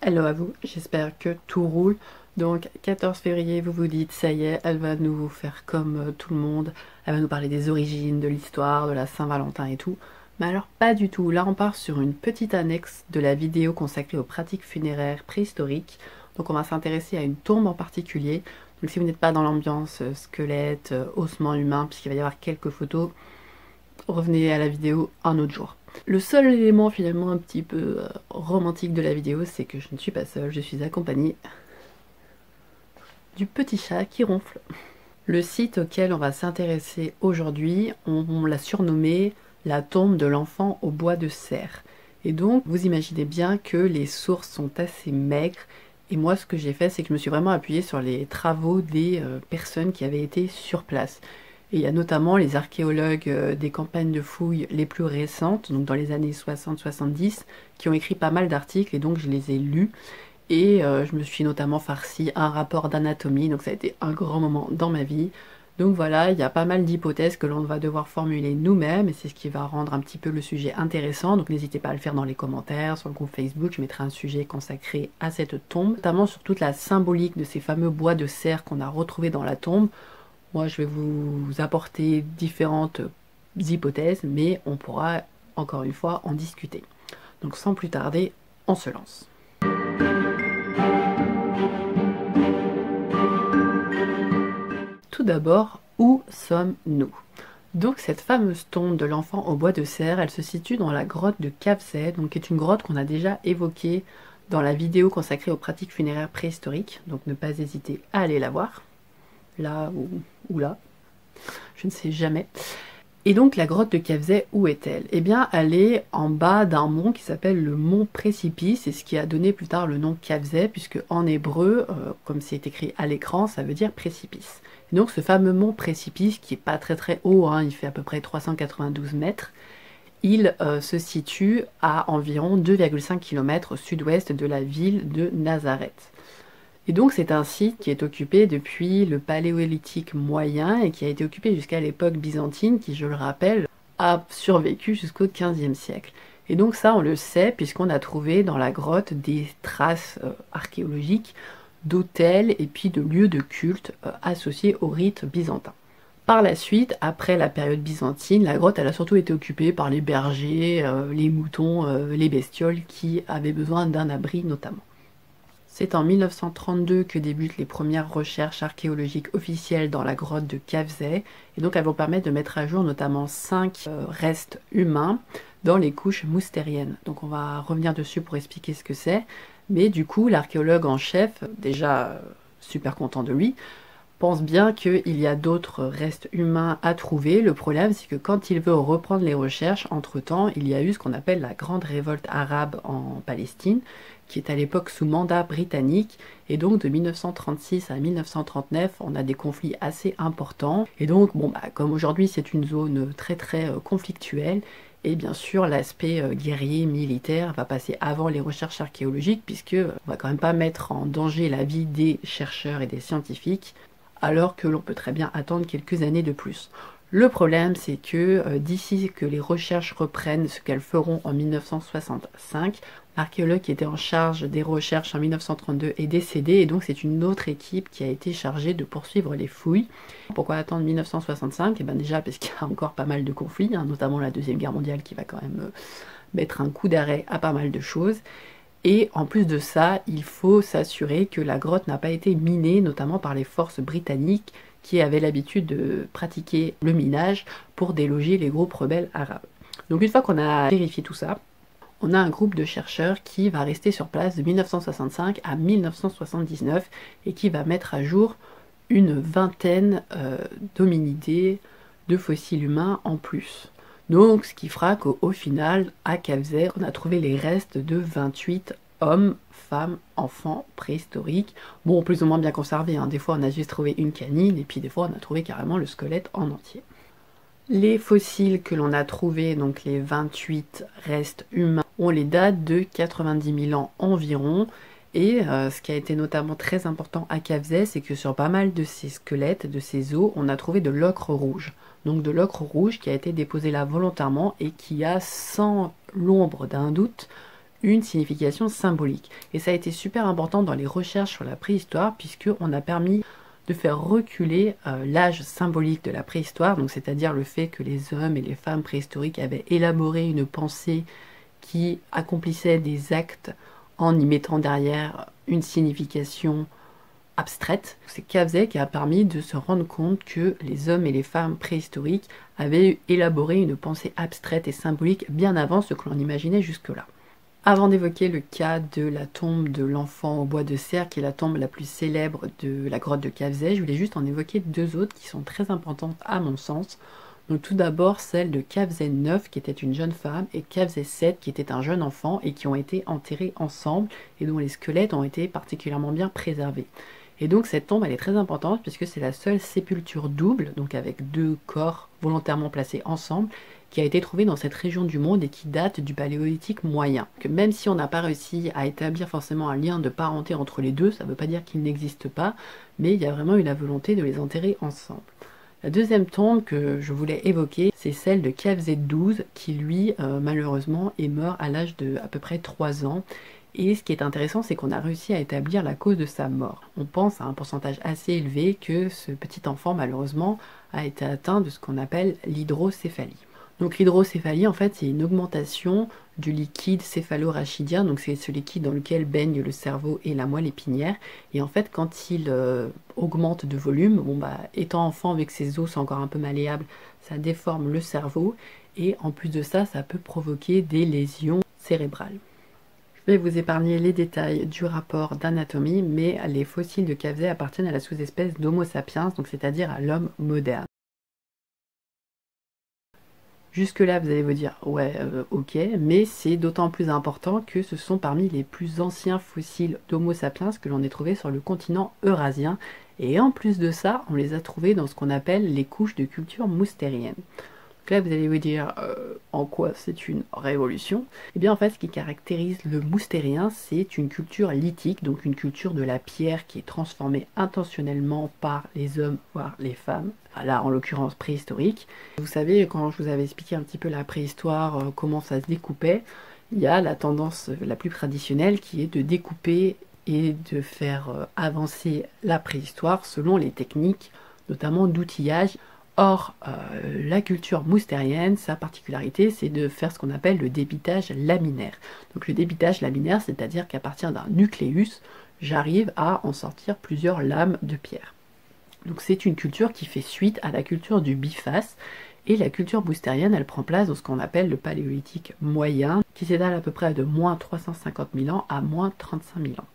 Hello à vous, j'espère que tout roule. Donc 14 février, vous vous dites, ça y est, elle va nous faire comme tout le monde. Elle va nous parler des origines, de l'histoire, de la Saint-Valentin et tout. Mais alors pas du tout, là on part sur une petite annexe de la vidéo consacrée aux pratiques funéraires préhistoriques. Donc on va s'intéresser à une tombe en particulier. Donc si vous n'êtes pas dans l'ambiance squelette, ossements humains, puisqu'il va y avoir quelques photos, revenez à la vidéo un autre jour. Le seul élément finalement un petit peu romantique de la vidéo, c'est que je ne suis pas seule, je suis accompagnée du petit chat qui ronfle. Le site auquel on va s'intéresser aujourd'hui, on l'a surnommé la tombe de l'enfant au bois de serre. Et donc, vous imaginez bien que les sources sont assez maigres. Et moi, ce que j'ai fait, c'est que je me suis vraiment appuyée sur les travaux des personnes qui avaient été sur place. Et il y a notamment les archéologues des campagnes de fouilles les plus récentes, donc dans les années 60-70, qui ont écrit pas mal d'articles et donc je les ai lus. Et je me suis notamment farci un rapport d'anatomie, donc ça a été un grand moment dans ma vie. Donc voilà, il y a pas mal d'hypothèses que l'on va devoir formuler nous-mêmes et c'est ce qui va rendre un petit peu le sujet intéressant. Donc n'hésitez pas à le faire dans les commentaires, sur le groupe Facebook, je mettrai un sujet consacré à cette tombe, notamment sur toute la symbolique de ces fameux bois de serre qu'on a retrouvés dans la tombe. Moi, je vais vous apporter différentes hypothèses, mais on pourra, encore une fois, en discuter. Donc, sans plus tarder, on se lance. Tout d'abord, où sommes-nous? Donc, cette fameuse tombe de l'enfant au bois de serre, elle se situe dans la grotte de Cavzay, donc qui est une grotte qu'on a déjà évoquée dans la vidéo consacrée aux pratiques funéraires préhistoriques. Donc, ne pas hésiter à aller la voir. Là ou là, je ne sais jamais. Et donc la grotte de Cavzay, où est-elle? Eh bien, elle est en bas d'un mont qui s'appelle le mont Précipice, et ce qui a donné plus tard le nom Cavzay, puisque en hébreu, comme c'est écrit à l'écran, ça veut dire précipice. Et donc ce fameux mont Précipice, qui est pas très haut, hein, il fait à peu près 392 mètres, il se situe à environ 2,5 km au sud-ouest de la ville de Nazareth. Et donc c'est un site qui est occupé depuis le paléolithique moyen et qui a été occupé jusqu'à l'époque byzantine qui, je le rappelle, a survécu jusqu'au XVe siècle. Et donc ça on le sait puisqu'on a trouvé dans la grotte des traces archéologiques d'hôtels et puis de lieux de culte associés au rite byzantin. Par la suite, après la période byzantine, la grotte elle a surtout été occupée par les bergers, les moutons, les bestioles qui avaient besoin d'un abri notamment. C'est en 1932 que débutent les premières recherches archéologiques officielles dans la grotte de Cavzay, et donc elles vont permettre de mettre à jour notamment 5 restes humains dans les couches moustériennes. Donc on va revenir dessus pour expliquer ce que c'est, mais du coup l'archéologue en chef, déjà super content de lui, pense bien qu'il y a d'autres restes humains à trouver. Le problème, c'est que quand il veut reprendre les recherches, entre-temps, il y a eu ce qu'on appelle la grande révolte arabe en Palestine, qui est à l'époque sous mandat britannique, et donc de 1936 à 1939, on a des conflits assez importants, et donc, bon, comme aujourd'hui c'est une zone très conflictuelle, et bien sûr l'aspect guerrier, militaire va passer avant les recherches archéologiques, puisque on va quand même pas mettre en danger la vie des chercheurs et des scientifiques, alors que l'on peut très bien attendre quelques années de plus. Le problème, c'est que d'ici que les recherches reprennent ce qu'elles feront en 1965, l'archéologue qui était en charge des recherches en 1932 est décédé, et donc c'est une autre équipe qui a été chargée de poursuivre les fouilles. Pourquoi attendre 1965? Eh bien déjà parce qu'il y a encore pas mal de conflits, hein, notamment la Deuxième Guerre mondiale qui va quand même mettre un coup d'arrêt à pas mal de choses. Et en plus de ça, il faut s'assurer que la grotte n'a pas été minée, notamment par les forces britanniques qui avaient l'habitude de pratiquer le minage pour déloger les groupes rebelles arabes. Donc une fois qu'on a vérifié tout ça, on a un groupe de chercheurs qui va rester sur place de 1965 à 1979 et qui va mettre à jour une vingtaine d'hominidés, de fossiles humains en plus. Donc, ce qui fera qu'au final, à Cavzay, on a trouvé les restes de 28 hommes, femmes, enfants préhistoriques. Bon, plus ou moins bien conservés, hein. Des fois, on a juste trouvé une canine, et puis des fois, on a trouvé carrément le squelette en entier. Les fossiles que l'on a trouvés, donc les 28 restes humains, ont les dates de 90 000 ans environ. Et ce qui a été notamment très important à Cavzay, c'est que sur pas mal de ces squelettes, de ces os, on a trouvé de l'ocre rouge. Donc de l'ocre rouge qui a été déposé là volontairement et qui a, sans l'ombre d'un doute, une signification symbolique. Et ça a été super important dans les recherches sur la préhistoire, puisqu'on a permis de faire reculer l'âge symbolique de la préhistoire, donc c'est-à-dire le fait que les hommes et les femmes préhistoriques avaient élaboré une pensée qui accomplissait des actes en y mettant derrière une signification abstraite. C'est Cavzé qui a permis de se rendre compte que les hommes et les femmes préhistoriques avaient élaboré une pensée abstraite et symbolique bien avant ce que l'on imaginait jusque-là. Avant d'évoquer le cas de la tombe de l'enfant au bois de serre, qui est la tombe la plus célèbre de la grotte de Cavzé, je voulais juste en évoquer deux autres qui sont très importantes à mon sens. Donc tout d'abord celle de Cavzé 9 qui était une jeune femme et Cavzé 7 qui était un jeune enfant et qui ont été enterrés ensemble et dont les squelettes ont été particulièrement bien préservés. Et donc cette tombe elle est très importante puisque c'est la seule sépulture double, donc avec deux corps volontairement placés ensemble, qui a été trouvée dans cette région du monde et qui date du paléolithique moyen. Que même si on n'a pas réussi à établir forcément un lien de parenté entre les deux, ça ne veut pas dire qu'ils n'existent pas, mais il y a vraiment eu la volonté de les enterrer ensemble. La deuxième tombe que je voulais évoquer, c'est celle de Cavzé 12, qui lui, malheureusement, est mort à l'âge de à peu près 3 ans. Et ce qui est intéressant, c'est qu'on a réussi à établir la cause de sa mort. On pense à un pourcentage assez élevé que ce petit enfant, malheureusement, a été atteint de ce qu'on appelle l'hydrocéphalie. Donc l'hydrocéphalie, en fait, c'est une augmentation du liquide céphalorachidien, donc c'est ce liquide dans lequel baigne le cerveau et la moelle épinière. Et en fait, quand il augmente de volume, bon bah, étant enfant avec ses os encore un peu malléables, ça déforme le cerveau. Et en plus de ça, ça peut provoquer des lésions cérébrales. Je vais vous épargner les détails du rapport d'anatomie, mais les fossiles de Cavzé appartiennent à la sous-espèce d'Homo sapiens, donc c'est-à-dire à l'homme moderne. Jusque-là, vous allez vous dire, ouais, ok, mais c'est d'autant plus important que ce sont parmi les plus anciens fossiles d'Homo sapiens que l'on ait trouvé sur le continent eurasien. Et en plus de ça, on les a trouvés dans ce qu'on appelle les couches de culture moustérienne. Donc là, vous allez vous dire, en quoi c'est une révolution? Eh bien, en fait, ce qui caractérise le moustérien, c'est une culture lithique, donc une culture de la pierre qui est transformée intentionnellement par les hommes, voire les femmes, là, en l'occurrence préhistorique. Vous savez, quand je vous avais expliqué un petit peu la préhistoire, comment ça se découpait, il y a la tendance la plus traditionnelle qui est de découper et de faire avancer la préhistoire selon les techniques, notamment d'outillage. Or, la culture moustérienne, sa particularité, c'est de faire ce qu'on appelle le débitage laminaire. Donc le débitage laminaire, c'est-à-dire qu'à partir d'un nucléus, j'arrive à en sortir plusieurs lames de pierre. Donc c'est une culture qui fait suite à la culture du biface, et la culture moustérienne, elle prend place dans ce qu'on appelle le paléolithique moyen, qui s'étale à peu près de moins 350 000 ans à moins 35 000 ans.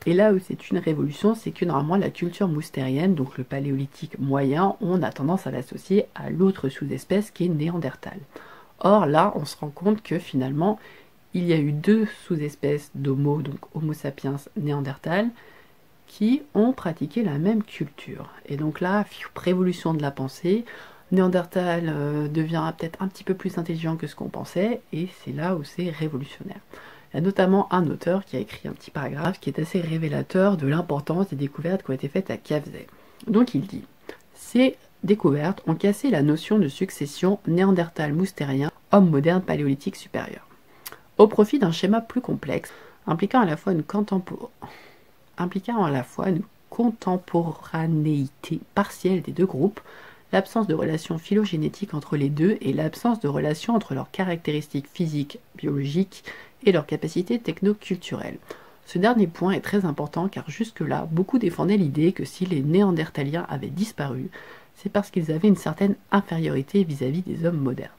Et là où c'est une révolution, c'est que normalement la culture moustérienne, donc le paléolithique moyen, on a tendance à l'associer à l'autre sous-espèce qui est Néandertal. Or là, on se rend compte que finalement, il y a eu deux sous-espèces d'Homo, donc Homo sapiens Néandertal, qui ont pratiqué la même culture. Et donc là, révolution de la pensée, Néandertal devient peut-être un petit peu plus intelligent que ce qu'on pensait, et c'est là où c'est révolutionnaire. Il y a notamment un auteur qui a écrit un petit paragraphe qui est assez révélateur de l'importance des découvertes qui ont été faites à Cavzé. Donc il dit « Ces découvertes ont cassé la notion de succession néandertal-moustérien, homme moderne paléolithique supérieur, au profit d'un schéma plus complexe, impliquant à la fois une contemporanéité partielle des deux groupes, l'absence de relation phylogénétique entre les deux et l'absence de relation entre leurs caractéristiques physiques, biologiques et leurs capacités techno-culturelles. Ce dernier point est très important car jusque-là, beaucoup défendaient l'idée que si les Néandertaliens avaient disparu, c'est parce qu'ils avaient une certaine infériorité vis-à-vis des hommes modernes.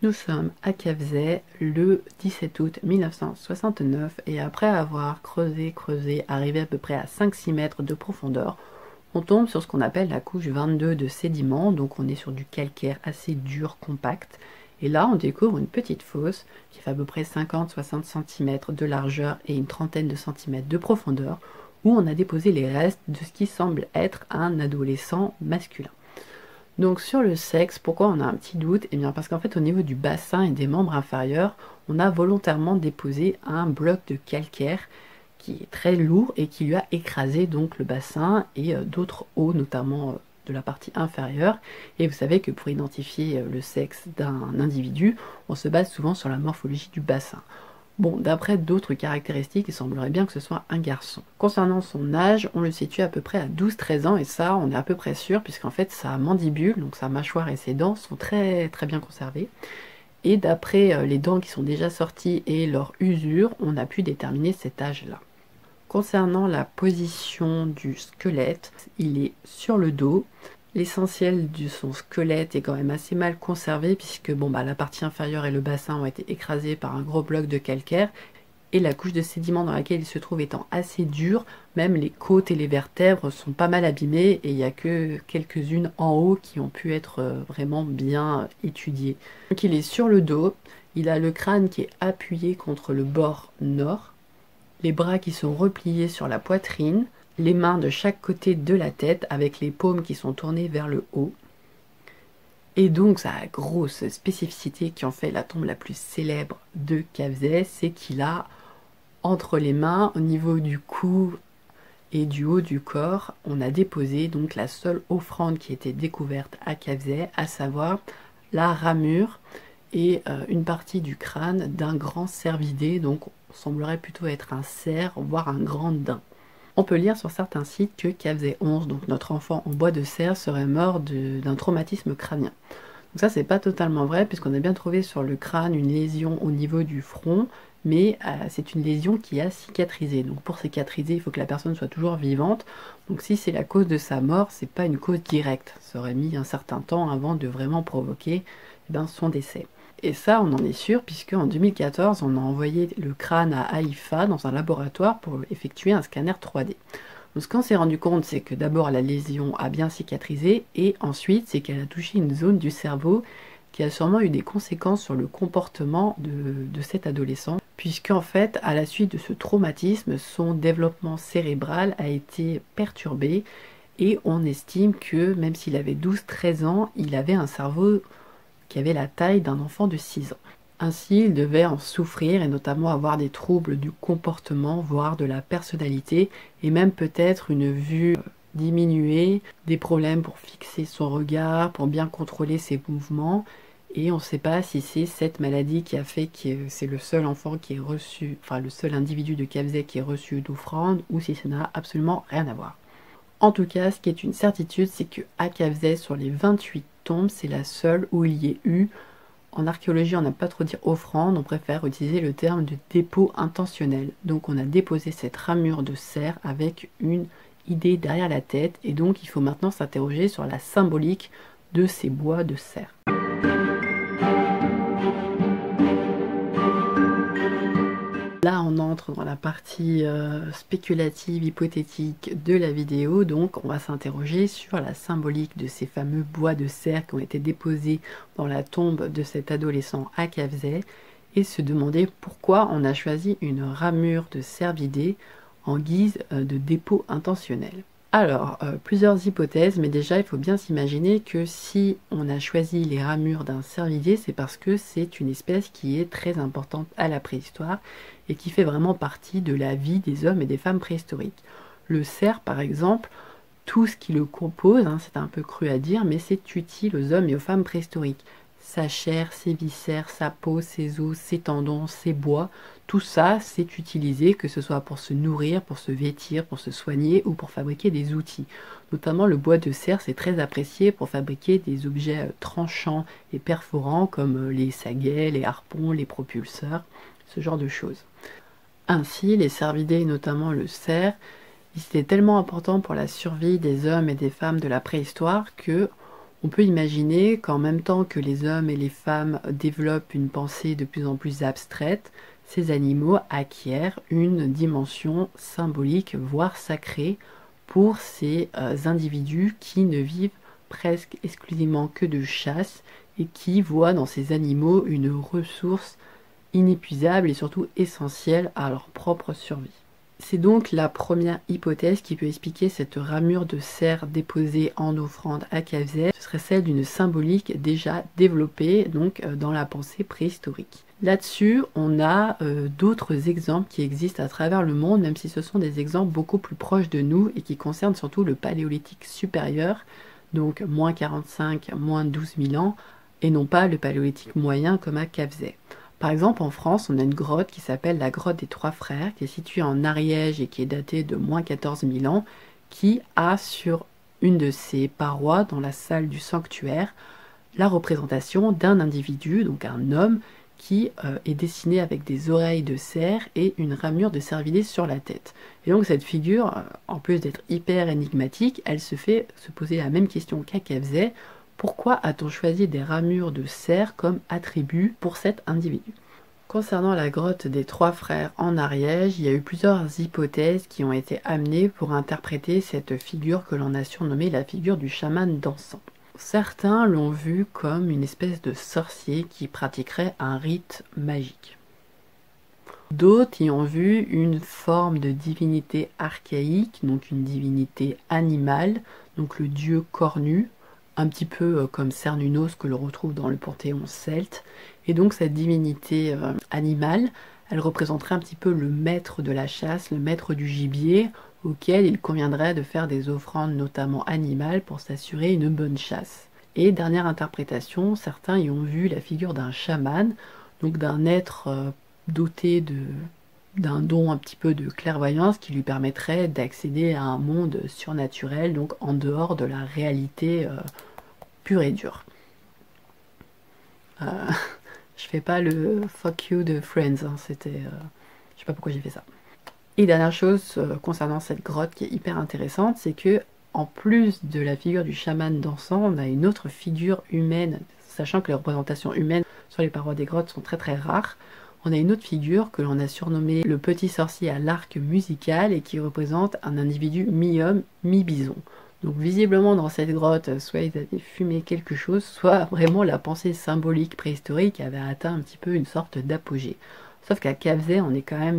Nous sommes à Cavzé le 17 août 1969 et après avoir creusé, arrivé à peu près à 5-6 mètres de profondeur, on tombe sur ce qu'on appelle la couche 22 de sédiments, donc on est sur du calcaire assez dur, compact. Et là, on découvre une petite fosse qui fait à peu près 50-60 cm de largeur et une trentaine de centimètres de profondeur, où on a déposé les restes de ce qui semble être un adolescent masculin. Donc sur le sexe, pourquoi on a un petit doute? Eh bien parce qu'en fait au niveau du bassin et des membres inférieurs, on a volontairement déposé un bloc de calcaire qui est très lourd et qui lui a écrasé donc le bassin et d'autres os, notamment de la partie inférieure. Et vous savez que pour identifier le sexe d'un individu, on se base souvent sur la morphologie du bassin. Bon, d'après d'autres caractéristiques, il semblerait bien que ce soit un garçon. Concernant son âge, on le situe à peu près à 12-13 ans, et ça, on est à peu près sûr, puisqu'en fait, sa mandibule, donc sa mâchoire et ses dents, sont très bien conservées. Et d'après les dents qui sont déjà sorties et leur usure, on a pu déterminer cet âge-là. Concernant la position du squelette, il est sur le dos. L'essentiel de son squelette est quand même assez mal conservé puisque la partie inférieure et le bassin ont été écrasés par un gros bloc de calcaire et la couche de sédiments dans laquelle il se trouve étant assez dure, même les côtes et les vertèbres sont pas mal abîmées et il n'y a que quelques-unes en haut qui ont pu être vraiment bien étudiées. Donc il est sur le dos, il a le crâne qui est appuyé contre le bord nord, les bras qui sont repliés sur la poitrine, les mains de chaque côté de la tête avec les paumes qui sont tournées vers le haut. Et donc sa grosse spécificité qui en fait la tombe la plus célèbre de Cavzès, c'est qu'il a entre les mains, au niveau du cou et du haut du corps, on a déposé donc la seule offrande qui était découverte à Cavzès, à savoir la ramure et une partie du crâne d'un grand cervidé, donc on semblerait plutôt être un cerf, voire un grand daim. On peut lire sur certains sites que Cavzès XI, donc notre enfant en bois de cerf, serait mort d'un traumatisme crânien. Donc ça, c'est pas totalement vrai, puisqu'on a bien trouvé sur le crâne une lésion au niveau du front, mais c'est une lésion qui a cicatrisé. Donc pour cicatriser, il faut que la personne soit toujours vivante. Donc si c'est la cause de sa mort, c'est pas une cause directe. Ça aurait mis un certain temps avant de vraiment provoquer son décès. Et ça, on en est sûr, puisque en 2014, on a envoyé le crâne à Haïfa dans un laboratoire pour effectuer un scanner 3D. Donc ce qu'on s'est rendu compte, c'est que d'abord la lésion a bien cicatrisé, et ensuite c'est qu'elle a touché une zone du cerveau qui a sûrement eu des conséquences sur le comportement de cet adolescent, puisqu'en fait, à la suite de ce traumatisme, son développement cérébral a été perturbé, et on estime que même s'il avait 12-13 ans, il avait un cerveau qui avait la taille d'un enfant de 6 ans. Ainsi, il devait en souffrir et notamment avoir des troubles du comportement, voire de la personnalité, et même peut-être une vue diminuée, des problèmes pour fixer son regard, pour bien contrôler ses mouvements, et on ne sait pas si c'est cette maladie qui a fait que c'est le seul enfant qui est reçu, enfin le seul individu de Cavzès qui est reçu d'offrande, ou si ça n'a absolument rien à voir. En tout cas, ce qui est une certitude, c'est qu'à Cavzès, sur les 28 tombes, c'est la seule où il y ait eu, en archéologie on n'a pas trop dire offrande, on préfère utiliser le terme de dépôt intentionnel. Donc on a déposé cette ramure de cerf avec une idée derrière la tête, et donc il faut maintenant s'interroger sur la symbolique de ces bois de cerf. Là, on entre dans la partie spéculative, hypothétique de la vidéo, donc on va s'interroger sur la symbolique de ces fameux bois de cerf qui ont été déposés dans la tombe de cet adolescent à Cavzès, et se demander pourquoi on a choisi une ramure de cervidé en guise de dépôt intentionnel. Alors, plusieurs hypothèses, mais déjà il faut bien s'imaginer que si on a choisi les ramures d'un cervidé, c'est parce que c'est une espèce qui est très importante à la préhistoire et qui fait vraiment partie de la vie des hommes et des femmes préhistoriques. Le cerf, par exemple, tout ce qui le compose, c'est un peu cru à dire, mais c'est utile aux hommes et aux femmes préhistoriques. Sa chair, ses viscères, sa peau, ses os, ses tendons, ses bois, tout ça c'est utilisé, que ce soit pour se nourrir, pour se vêtir, pour se soigner ou pour fabriquer des outils. Notamment le bois de cerf, c'est très apprécié pour fabriquer des objets tranchants et perforants comme les saguets, les harpons, les propulseurs, ce genre de choses. Ainsi, les cervidés, notamment le cerf, c'était tellement important pour la survie des hommes et des femmes de la préhistoire que on peut imaginer qu'en même temps que les hommes et les femmes développent une pensée de plus en plus abstraite, ces animaux acquièrent une dimension symbolique, voire sacrée, pour ces individus qui ne vivent presque exclusivement que de chasse et qui voient dans ces animaux une ressource inépuisable et surtout essentielle à leur propre survie. C'est donc la première hypothèse qui peut expliquer cette ramure de cerf déposée en offrande à Cavzès. Ce serait celle d'une symbolique déjà développée donc dans la pensée préhistorique. Là-dessus, on a d'autres exemples qui existent à travers le monde, même si ce sont des exemples beaucoup plus proches de nous et qui concernent surtout le paléolithique supérieur, donc moins 45, moins 12 000 ans, et non pas le paléolithique moyen comme à Cavzay. Par exemple, en France, on a une grotte qui s'appelle la grotte des Trois Frères, qui est située en Ariège et qui est datée de moins 14 000 ans, qui a sur une de ses parois, dans la salle du sanctuaire, la représentation d'un individu, donc un homme, qui est dessiné avec des oreilles de cerf et une ramure de cervidés sur la tête. Et donc cette figure, en plus d'être hyper énigmatique, elle se fait se poser la même question qu'à Cavzay. Pourquoi a-t-on choisi des ramures de cerf comme attribut pour cet individu? Concernant la grotte des Trois Frères en Ariège, il y a eu plusieurs hypothèses qui ont été amenées pour interpréter cette figure que l'on a surnommée la figure du chaman dansant. Certains l'ont vu comme une espèce de sorcier qui pratiquerait un rite magique. D'autres y ont vu une forme de divinité archaïque, donc une divinité animale, donc le dieu cornu, un petit peu comme Cernunnos que l'on retrouve dans le panthéon celte. Et donc cette divinité animale, elle représenterait un petit peu le maître de la chasse, le maître du gibier, auquel il conviendrait de faire des offrandes notamment animales pour s'assurer une bonne chasse. Et dernière interprétation, certains y ont vu la figure d'un chaman, donc d'un être doté d'un don un petit peu de clairvoyance qui lui permettrait d'accéder à un monde surnaturel, donc en dehors de la réalité pure et dure. Je fais pas le fuck you de Friends, hein, c'était... je sais pas pourquoi j'ai fait ça. Et dernière chose concernant cette grotte qui est hyper intéressante, c'est que en plus de la figure du chaman dansant, on a une autre figure humaine, sachant que les représentations humaines sur les parois des grottes sont très très rares. On a une autre figure que l'on a surnommée le petit sorcier à l'arc musical et qui représente un individu mi-homme, mi-bison. Donc visiblement dans cette grotte, soit ils avaient fumé quelque chose, soit vraiment la pensée symbolique préhistorique avait atteint un petit peu une sorte d'apogée. Sauf qu'à Cavzay, on est quand même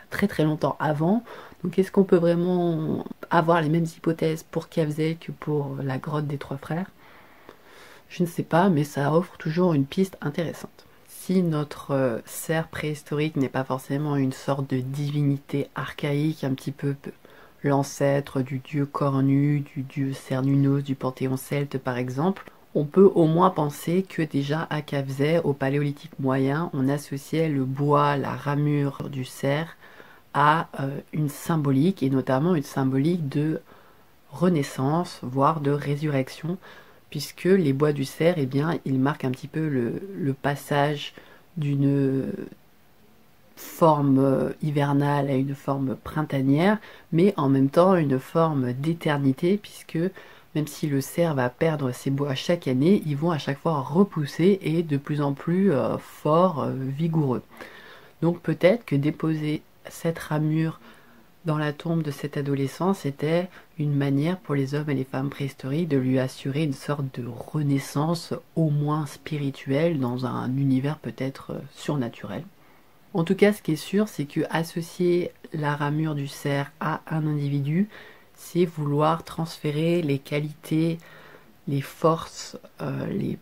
très très longtemps avant. Donc est-ce qu'on peut vraiment avoir les mêmes hypothèses pour Cavzay que pour la grotte des Trois Frères? Je ne sais pas, mais ça offre toujours une piste intéressante. Si notre cerf préhistorique n'est pas forcément une sorte de divinité archaïque, un petit peu l'ancêtre du dieu cornu, du dieu Cernunnos, du panthéon celte par exemple, on peut au moins penser que déjà à Cavzay, au paléolithique moyen, on associait le bois, la ramure du cerf à une symbolique, et notamment une symbolique de renaissance, voire de résurrection, puisque les bois du cerf, eh bien, ils marquent un petit peu le passage d'une forme hivernale à une forme printanière, mais en même temps une forme d'éternité, puisque même si le cerf va perdre ses bois chaque année, ils vont à chaque fois repousser et de plus en plus forts, vigoureux. Donc peut-être que déposer cette ramure dans la tombe de cet adolescent, c'était une manière pour les hommes et les femmes préhistoriques de lui assurer une sorte de renaissance, au moins spirituelle, dans un univers peut-être surnaturel. En tout cas, ce qui est sûr, c'est que associer la ramure du cerf à un individu, c'est vouloir transférer les qualités, les forces, les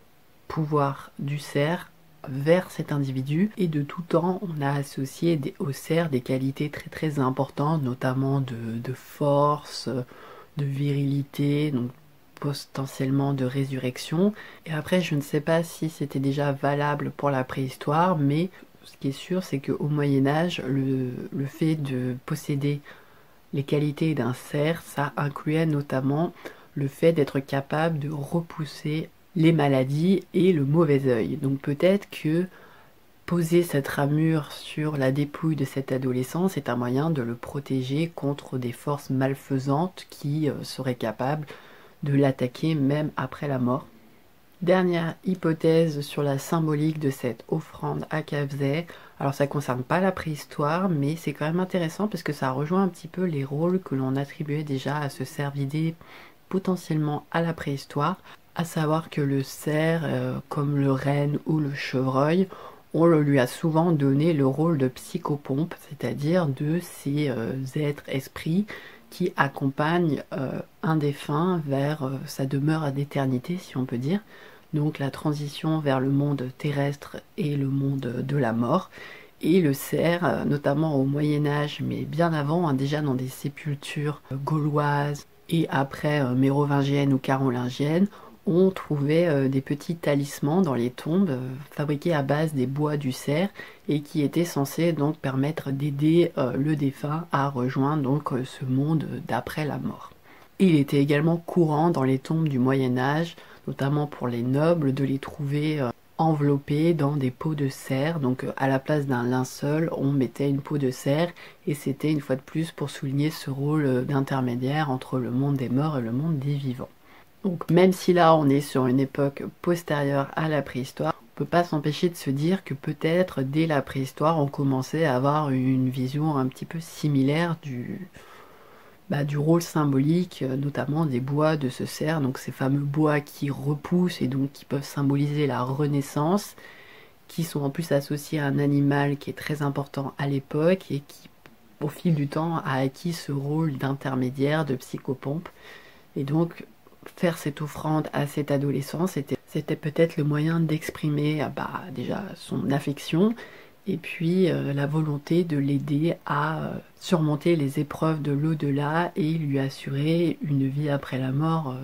pouvoirs du cerf vers cet individu, et de tout temps on a associé au cerf des qualités très très importantes, notamment de force, de virilité, donc potentiellement de résurrection. Et après je ne sais pas si c'était déjà valable pour la préhistoire, mais ce qui est sûr c'est qu'au Moyen-Âge le fait de posséder les qualités d'un cerf, ça incluait notamment le fait d'être capable de repousser les maladies et le mauvais œil. Donc peut-être que poser cette ramure sur la dépouille de cet adolescent, c'est un moyen de le protéger contre des forces malfaisantes qui seraient capables de l'attaquer même après la mort. Dernière hypothèse sur la symbolique de cette offrande à Cavzay. Alors ça ne concerne pas la préhistoire, mais c'est quand même intéressant parce que ça rejoint un petit peu les rôles que l'on attribuait déjà à ce cervidé potentiellement à la préhistoire, à savoir que le cerf, comme le renne ou le chevreuil, on lui a souvent donné le rôle de psychopompe, c'est-à-dire de ces êtres esprits qui accompagnent un défunt vers sa demeure d'éternité, si on peut dire. Donc la transition vers le monde terrestre et le monde de la mort. Et le cerf, notamment au Moyen-Âge, mais bien avant, hein, déjà dans des sépultures gauloises et après mérovingienne ou carolingienne, on trouvait des petits talismans dans les tombes fabriqués à base des bois du cerf et qui étaient censés donc permettre d'aider le défunt à rejoindre donc ce monde d'après la mort. Il était également courant dans les tombes du Moyen Âge, notamment pour les nobles, de les trouver enveloppés dans des peaux de cerf. Donc à la place d'un linceul, on mettait une peau de cerf et c'était une fois de plus pour souligner ce rôle d'intermédiaire entre le monde des morts et le monde des vivants. Donc même si là on est sur une époque postérieure à la préhistoire, on ne peut pas s'empêcher de se dire que peut-être dès la préhistoire on commençait à avoir une vision un petit peu similaire du rôle symbolique, notamment des bois de ce cerf, donc ces fameux bois qui repoussent et donc qui peuvent symboliser la renaissance, qui sont en plus associés à un animal qui est très important à l'époque et qui, au fil du temps, a acquis ce rôle d'intermédiaire, de psychopompe. Et donc, faire cette offrande à cet adolescent, c'était peut-être le moyen d'exprimer déjà son affection, et puis la volonté de l'aider à surmonter les épreuves de l'au-delà et lui assurer une vie après la mort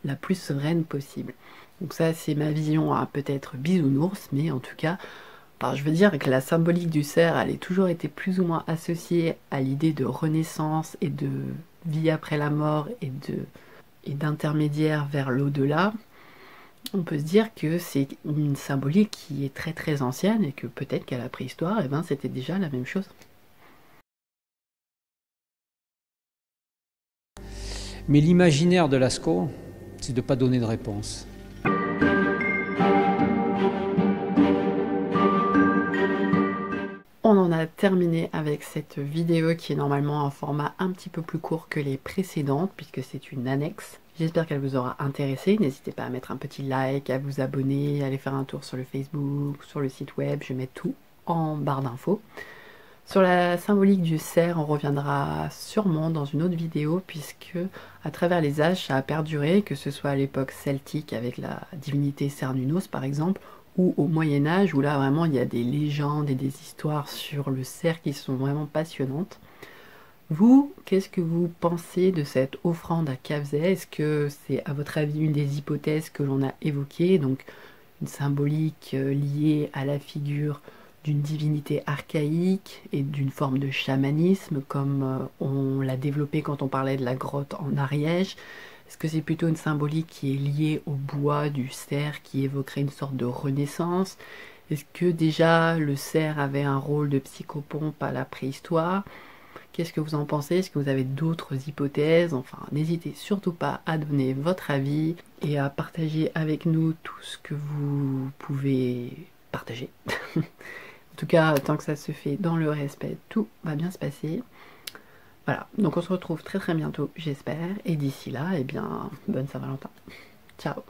la plus sereine possible. Donc ça c'est ma vision peut-être bisounours, mais en tout cas, je veux dire que la symbolique du cerf, elle a toujours été plus ou moins associée à l'idée de renaissance et de vie après la mort et d'intermédiaire vers l'au-delà. On peut se dire que c'est une symbolique qui est très très ancienne et que peut-être qu'à la préhistoire, c'était déjà la même chose. Mais l'imaginaire de Lascaux, c'est de ne pas donner de réponse. On en a terminé avec cette vidéo qui est normalement un format un petit peu plus court que les précédentes puisque c'est une annexe. J'espère qu'elle vous aura intéressé. N'hésitez pas à mettre un petit like, à vous abonner, à aller faire un tour sur le Facebook, sur le site web. Je mets tout en barre d'infos. Sur la symbolique du cerf, on reviendra sûrement dans une autre vidéo puisque à travers les âges, ça a perduré, que ce soit à l'époque celtique avec la divinité Cernunnos par exemple, ou au Moyen-Âge où là vraiment il y a des légendes et des histoires sur le cerf qui sont vraiment passionnantes. Vous, qu'est-ce que vous pensez de cette offrande à Cavzay? Est-ce que c'est à votre avis une des hypothèses que l'on a évoquées, donc une symbolique liée à la figure d'une divinité archaïque et d'une forme de chamanisme comme on l'a développé quand on parlait de la grotte en Ariège? Est-ce que c'est plutôt une symbolique qui est liée au bois du cerf qui évoquerait une sorte de renaissance? Est-ce que déjà le cerf avait un rôle de psychopompe à la préhistoire? Qu'est-ce que vous en pensez? Est-ce que vous avez d'autres hypothèses? Enfin, n'hésitez surtout pas à donner votre avis et à partager avec nous tout ce que vous pouvez partager. En tout cas, tant que ça se fait dans le respect, tout va bien se passer. Voilà, donc on se retrouve très très bientôt, j'espère. Et d'ici là, bonne Saint-Valentin. Ciao!